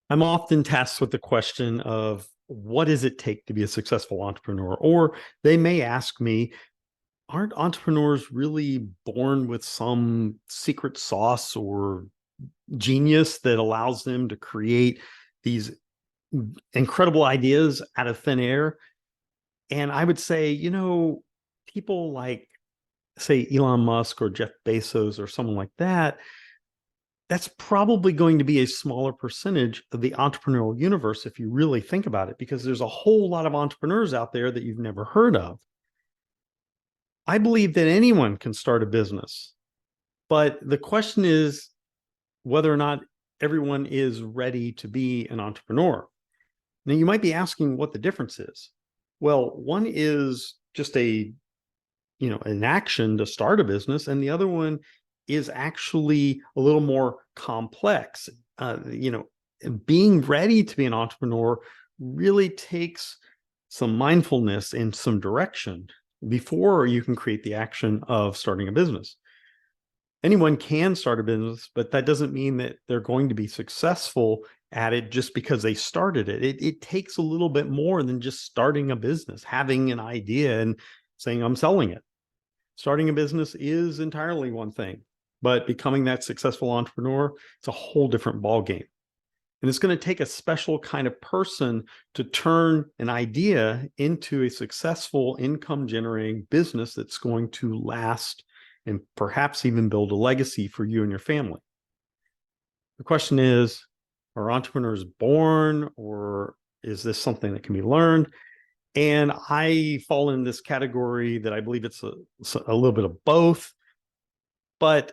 I'm often tasked with the question of what does it take to be a successful entrepreneur? Or they may ask me, aren't entrepreneurs really born with some secret sauce or genius that allows them to create these incredible ideas out of thin air? And I would say, people like, say, Elon Musk or Jeff Bezos or someone like that, that's probably going to be a smaller percentage of the entrepreneurial universe if you really think about it, because there's a whole lot of entrepreneurs out there that you've never heard of. I believe that anyone can start a business, but the question is whether or not everyone is ready to be an entrepreneur. Now, you might be asking what the difference is. Well, one is just an action to start a business, and the other one is actually a little more complex. Being ready to be an entrepreneur really takes some mindfulness and some direction before you can create the action of starting a business. Anyone can start a business, but that doesn't mean that they're going to be successful at it just because they started it. It takes a little bit more than just starting a business, having an idea and saying, I'm selling it. Starting a business is entirely one thing, but becoming that successful entrepreneur, it's a whole different ballgame. And it's going to take a special kind of person to turn an idea into a successful income generating business that's going to last and perhaps even build a legacy for you and your family. The question is, are entrepreneurs born, or is this something that can be learned? And I fall in this category that I believe it's a little bit of both. But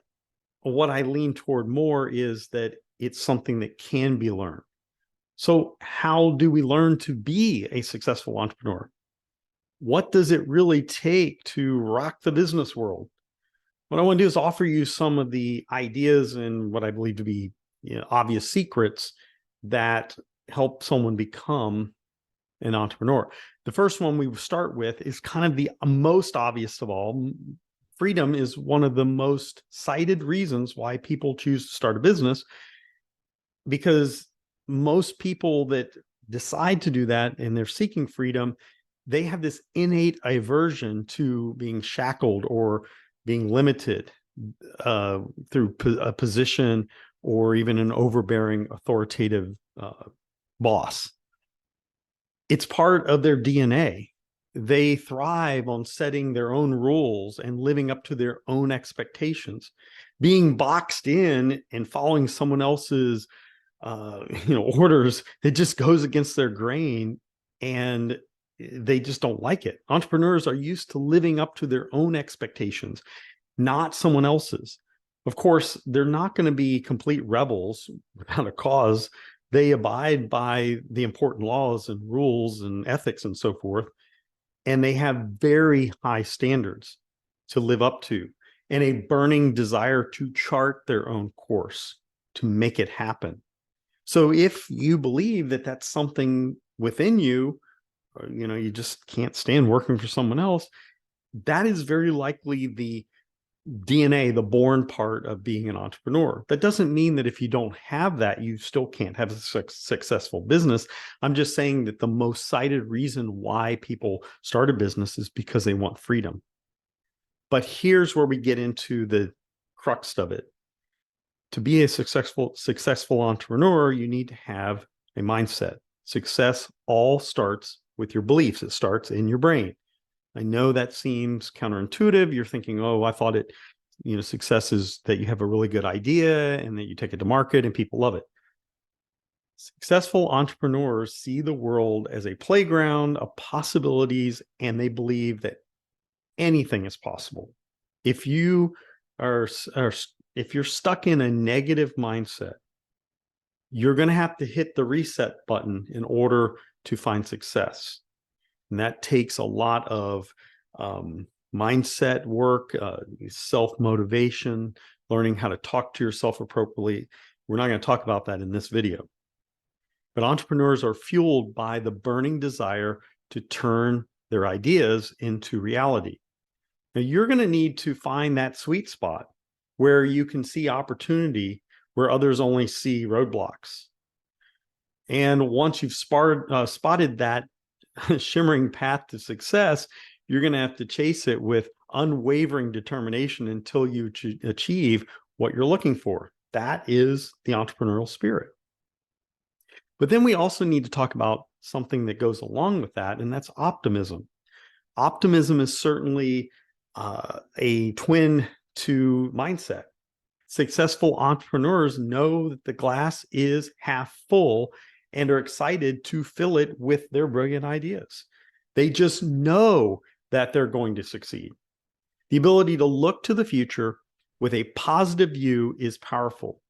what I lean toward more is that it's something that can be learned. So, how do we learn to be a successful entrepreneur? What does it really take to rock the business world? What I want to do is offer you some of the ideas and what I believe to be obvious secrets that help someone become an entrepreneur. The first one we start with is kind of the most obvious of all. Freedom is one of the most cited reasons why people choose to start a business, because most people that decide to do that and they're seeking freedom, they have this innate aversion to being shackled or being limited through a position or even an overbearing, authoritative boss. It's part of their DNA. They thrive on setting their own rules and living up to their own expectations. Being boxed in and following someone else's orders, it just goes against their grain, and they just don't like it. Entrepreneurs are used to living up to their own expectations, not someone else's. Of course, they're not going to be complete rebels without a cause. They abide by the important laws and rules and ethics and so forth. And they have very high standards to live up to and a burning desire to chart their own course, to make it happen. So if you believe that that's something within you, or, you just can't stand working for someone else, that is very likely the DNA, the born part of being an entrepreneur. That doesn't mean that if you don't have that, you still can't have a successful business. I'm just saying that the most cited reason why people start a business is because they want freedom. But here's where we get into the crux of it. To be a successful entrepreneur, you need to have a mindset. Success all starts with your beliefs. It starts in your brain. I know that seems counterintuitive. You're thinking, oh, I thought success is that you have a really good idea and that you take it to market and people love it. Successful entrepreneurs see the world as a playground of possibilities, and they believe that anything is possible. If you are if you're stuck in a negative mindset, you're going to have to hit the reset button in order to find success. And that takes a lot of mindset work, self-motivation, learning how to talk to yourself appropriately. We're not going to talk about that in this video. But entrepreneurs are fueled by the burning desire to turn their ideas into reality. Now, you're going to need to find that sweet spot where you can see opportunity where others only see roadblocks. And once you've spotted that shimmering path to success, you're going to have to chase it with unwavering determination until you achieve what you're looking for. That is the entrepreneurial spirit. But then we also need to talk about something that goes along with that, and that's optimism. Optimism is certainly a twin to mindset. Successful entrepreneurs know that the glass is half full and are excited to fill it with their brilliant ideas. They just know that they're going to succeed. The ability to look to the future with a positive view is powerful.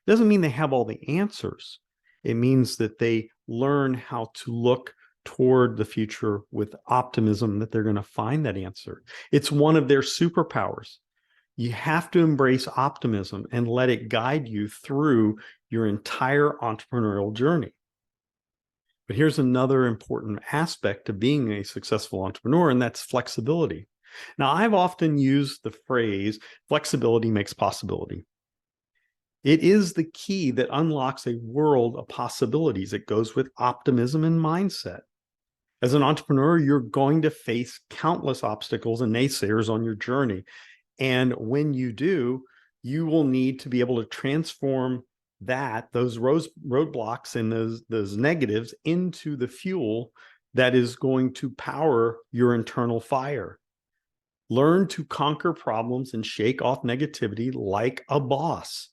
It doesn't mean they have all the answers. It means that they learn how to look toward the future with optimism that they're going to find that answer. It's one of their superpowers. You have to embrace optimism and let it guide you through your entire entrepreneurial journey. But here's another important aspect of being a successful entrepreneur, and that's flexibility. Now, I've often used the phrase, flexibility makes possibility. It is the key that unlocks a world of possibilities. It goes with optimism and mindset. As an entrepreneur, you're going to face countless obstacles and naysayers on your journey. And when you do, you will need to be able to transform those roadblocks and those negatives into the fuel that is going to power your internal fire. Learn to conquer problems and shake off negativity like a boss.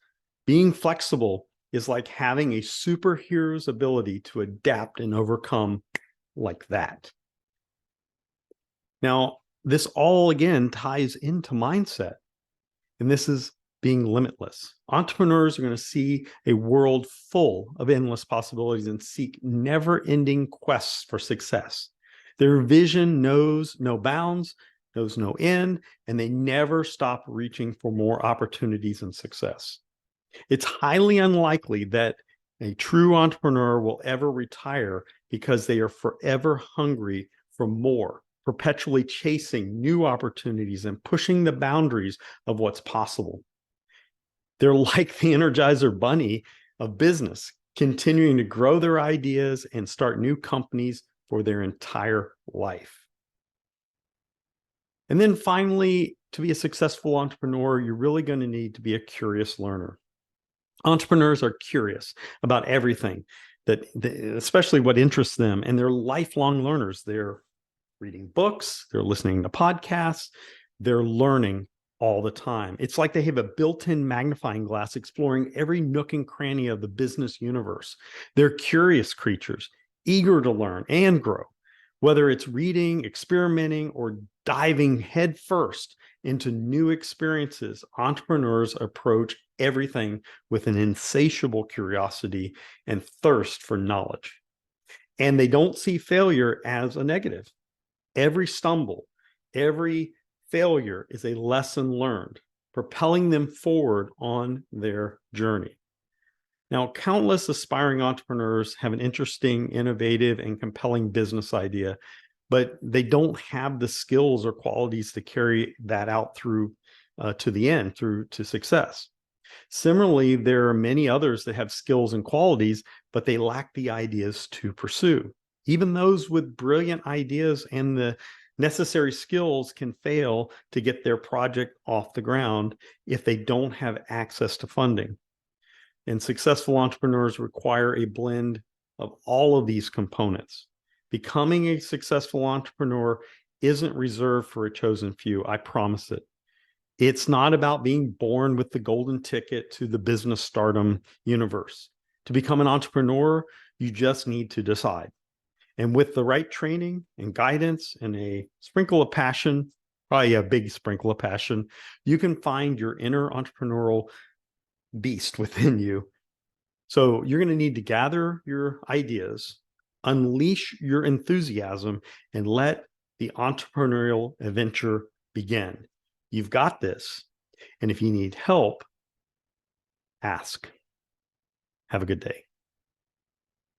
Being flexible is like having a superhero's ability to adapt and overcome like that. Now, this all again ties into mindset, and this is being limitless. Entrepreneurs are going to see a world full of endless possibilities and seek never-ending quests for success. Their vision knows no bounds, knows no end, and they never stop reaching for more opportunities and success. It's highly unlikely that a true entrepreneur will ever retire because they are forever hungry for more, perpetually chasing new opportunities and pushing the boundaries of what's possible. They're like the Energizer Bunny of business, continuing to grow their ideas and start new companies for their entire life. And then finally, to be a successful entrepreneur, you're really going to need to be a curious learner. Entrepreneurs are curious about everything, especially what interests them, and they're lifelong learners. They're reading books, they're listening to podcasts, they're learning all the time. It's like they have a built-in magnifying glass exploring every nook and cranny of the business universe. They're curious creatures, eager to learn and grow. Whether it's reading, experimenting, or diving headfirst into new experiences, entrepreneurs approach everything with an insatiable curiosity and thirst for knowledge. And they don't see failure as a negative. Every stumble, every failure is a lesson learned, propelling them forward on their journey. Now, countless aspiring entrepreneurs have an interesting, innovative, and compelling business idea, but they don't have the skills or qualities to carry that out through to the end, through to success. Similarly, there are many others that have skills and qualities, but they lack the ideas to pursue. Even those with brilliant ideas and the necessary skills can fail to get their project off the ground if they don't have access to funding. And successful entrepreneurs require a blend of all of these components. Becoming a successful entrepreneur isn't reserved for a chosen few, I promise it. It's not about being born with the golden ticket to the business stardom universe. To become an entrepreneur, you just need to decide. And with the right training and guidance and a sprinkle of passion, probably a big sprinkle of passion, you can find your inner entrepreneurial beast within you. So you're going to need to gather your ideas, unleash your enthusiasm, and let the entrepreneurial adventure begin. You've got this. And if you need help, ask. Have a good day.